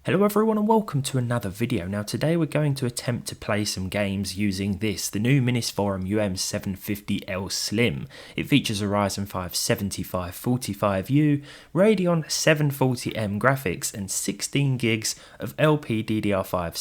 Hello everyone and welcome to another video. Now today we're going to attempt to play some games using the new Minisforum UM750L Slim. It features a Ryzen 5 7545U, Radeon 740M graphics and 16 gigs of LPDDR5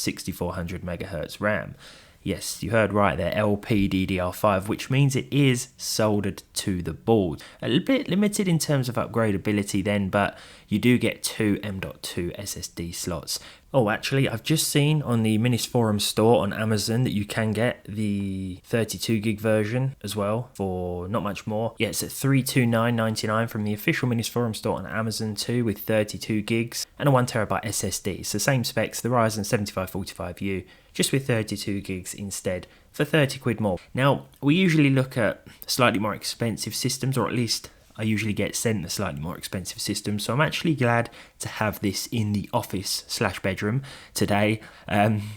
6400MHz RAM. Yes, you heard right there, LPDDR5, which means it is soldered to the board. A little bit limited in terms of upgradability then, but you do get two M.2 SSD slots. Oh, actually, I've just seen on the Minisforum store on Amazon that you can get the 32 gig version as well for not much more. Yeah, it's at $329.99 from the official Minisforum store on Amazon too, with 32 gigs and a 1TB SSD. So same specs, the Ryzen 7545U, just with 32 gigs instead for 30 quid more. Now, we usually look at slightly more expensive systems, or at least I usually get sent the slightly more expensive system, so I'm actually glad to have this in the office/bedroom today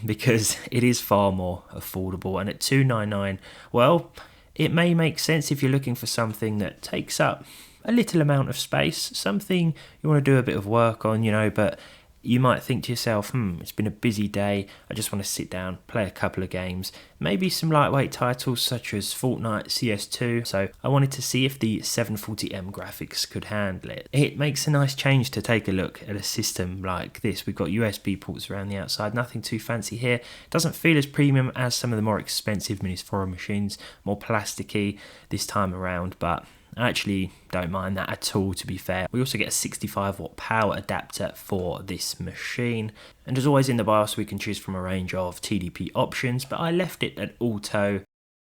because it is far more affordable, and at $299, well, it may make sense if you're looking for something that takes up a little amount of space, something you want to do a bit of work on, but you might think to yourself, it's been a busy day, I just want to sit down, play a couple of games, maybe some lightweight titles such as Fortnite, CS2, so I wanted to see if the 740M graphics could handle it. It makes a nice change to take a look at a system like this. We've got USB ports around the outside, nothing too fancy here. It doesn't feel as premium as some of the more expensive Minisforum machines, more plasticky this time around, but I actually don't mind that at all, to be fair. We also get a 65 watt power adapter for this machine. And as always in the BIOS we can choose from a range of TDP options, but I left it at auto.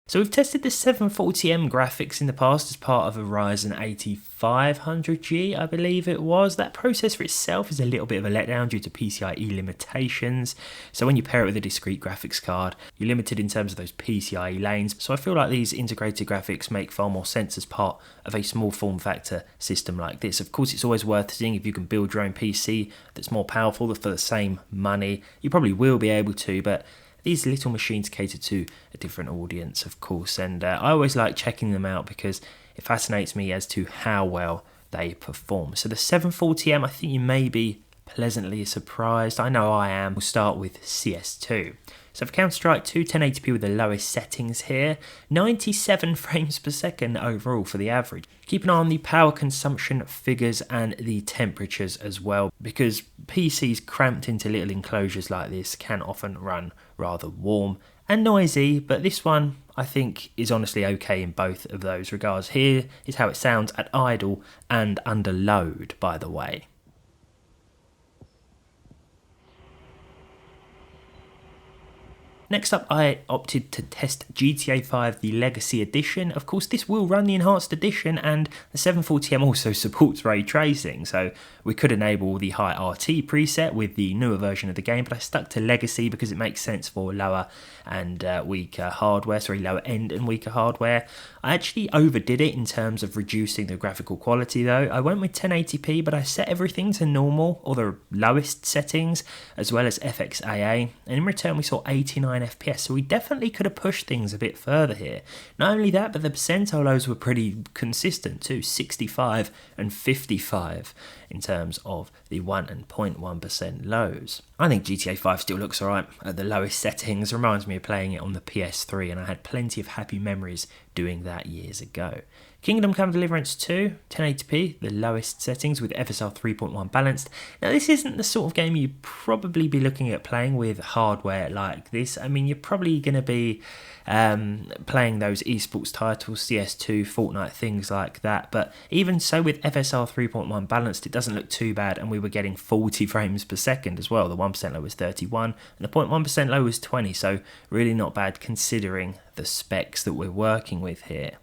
So we've tested the 740M graphics in the past as part of a Ryzen 8500G, I believe it was. That processor itself is a little bit of a letdown due to PCIe limitations. So when you pair it with a discrete graphics card, you're limited in terms of those PCIe lanes. So I feel like these integrated graphics make far more sense as part of a small form factor system like this. Of course, it's always worth seeing if you can build your own PC that's more powerful for the same money. You probably will be able to, but these little machines cater to a different audience, of course, and I always like checking them out because it fascinates me as to how well they perform. So the 740M, I think you may be pleasantly surprised. I know I am. We'll start with CS2. So for Counter-Strike 2, 1080p with the lowest settings here, 97 frames per second overall for the average. Keep an eye on the power consumption figures and the temperatures as well, because PCs cramped into little enclosures like this can often run rather warm and noisy, but this one I think is honestly okay in both of those regards. Here is how it sounds at idle and under load, by the way. Next up, I opted to test GTA 5, the Legacy Edition. Of course, this will run the Enhanced Edition, and the 740M also supports ray tracing, so we could enable the high RT preset with the newer version of the game, but I stuck to Legacy because it makes sense for lower and weaker hardware, lower end and weaker hardware. I actually overdid it in terms of reducing the graphical quality though. I went with 1080p, but I set everything to normal, or the lowest settings, as well as FXAA, and in return we saw 89 FPS, so we definitely could have pushed things a bit further here. Not only that, but the percentile lows were pretty consistent too, 65 and 55 in terms of the 1 and 0.1% lows. I think GTA 5 still looks alright at the lowest settings. Reminds me of playing it on the PS3, and I had plenty of happy memories doing that years ago. Kingdom Come Deliverance 2, 1080p, the lowest settings with FSR 3.1 balanced. Now this isn't the sort of game you'd probably be looking at playing with hardware like this. I mean, you're probably going to be playing those esports titles, CS2, Fortnite, things like that. But even so, with FSR 3.1 balanced, it doesn't look too bad, and we were getting 40 frames per second as well. The 1% low was 31, and the 0.1% low was 20, so really not bad considering the specs that we're working with here.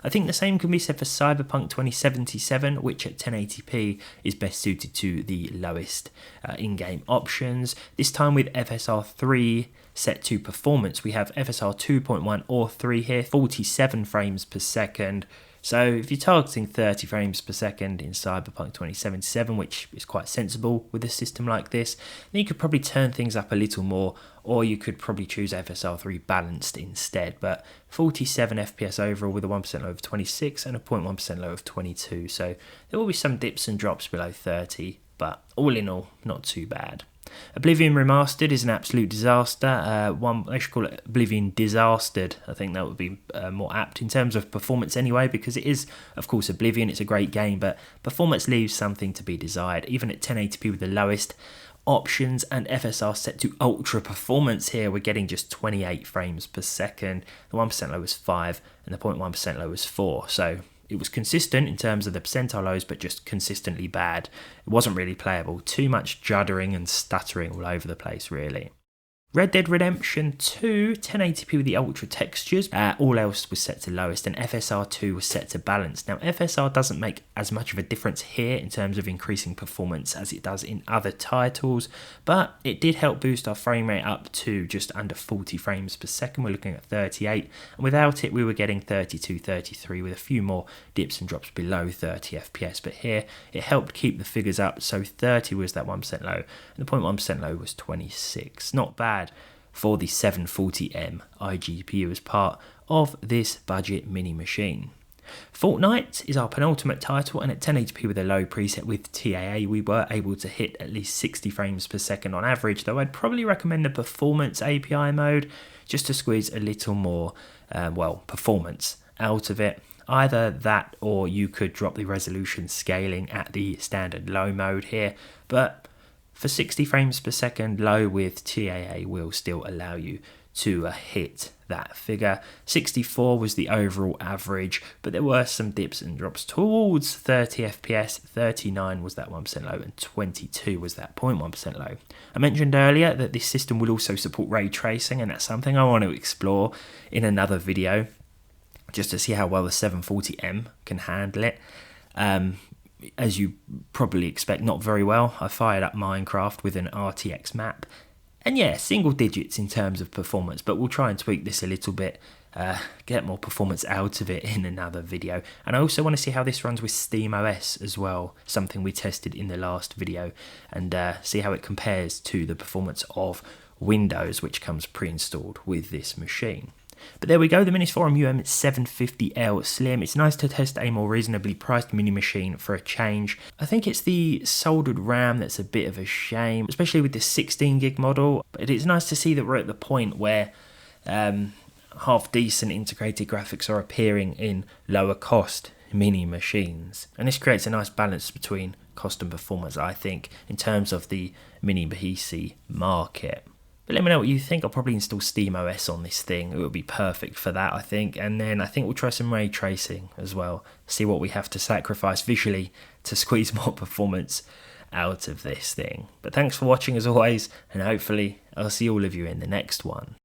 I think the same can be said for Cyberpunk 2077, which at 1080p is best suited to the lowest in-game options. This time with FSR 3 set to performance, we have FSR 2.1 or 3 here, 47 frames per second. So if you're targeting 30 frames per second in Cyberpunk 2077, which is quite sensible with a system like this, then you could probably turn things up a little more, or you could probably choose FSR 3 balanced instead. But 47 FPS overall with a 1% low of 26 and a 0.1% low of 22. So there will be some dips and drops below 30, but all in all, not too bad. Oblivion Remastered is an absolute disaster. They should call it Oblivion Disastered. I think that would be more apt in terms of performance anyway, because it is, of course, Oblivion. It's a great game, but performance leaves something to be desired. Even at 1080p with the lowest options and FSR set to ultra performance here, we're getting just 28 frames per second. The 1% low was 5 and the 0.1% low was 4. So it was consistent in terms of the percentile lows, but just consistently bad. It wasn't really playable. Too much juddering and stuttering all over the place, really. Red Dead Redemption 2, 1080p with the ultra textures, all else was set to lowest, and FSR 2 was set to balance. Now FSR doesn't make as much of a difference here in terms of increasing performance as it does in other titles, but it did help boost our frame rate up to just under 40 frames per second. We're looking at 38, and without it we were getting 32, 33 with a few more dips and drops below 30 FPS, but here it helped keep the figures up, so 30 was that 1% low, and the 0.1% low was 26. Not bad for the 740M iGPU as part of this budget mini machine. Fortnite is our penultimate title, and at 1080p with a low preset with TAA we were able to hit at least 60 frames per second on average, though I'd probably recommend the performance API mode just to squeeze a little more performance out of it. Either that or you could drop the resolution scaling at the standard low mode here, but for 60 frames per second low with TAA will still allow you to hit that figure. 64 was the overall average, but there were some dips and drops towards 30 FPS. 39 was that 1% low, and 22 was that 0.1% low. I mentioned earlier that this system will also support ray tracing, and that's something I want to explore in another video, just to see how well the 740M can handle it. As you probably expect, not very well. I fired up Minecraft with an RTX map, and yeah, single digits in terms of performance, but we'll try and tweak this a little bit, get more performance out of it in another video. And I also want to see how this runs with SteamOS as well, something we tested in the last video, and see how it compares to the performance of Windows, which comes pre-installed with this machine. But there we go, the Minisforum UM750L Slim. It's nice to test a more reasonably priced mini machine for a change. I think it's the soldered RAM that's a bit of a shame, especially with this 16 gig model. But it's nice to see that we're at the point where half decent integrated graphics are appearing in lower cost mini machines. And this creates a nice balance between cost and performance, I think, in terms of the mini PC market. But let me know what you think. I'll probably install SteamOS on this thing. It would be perfect for that, I think. And then I think we'll try some ray tracing as well. See what we have to sacrifice visually to squeeze more performance out of this thing. But thanks for watching as always, and hopefully I'll see all of you in the next one.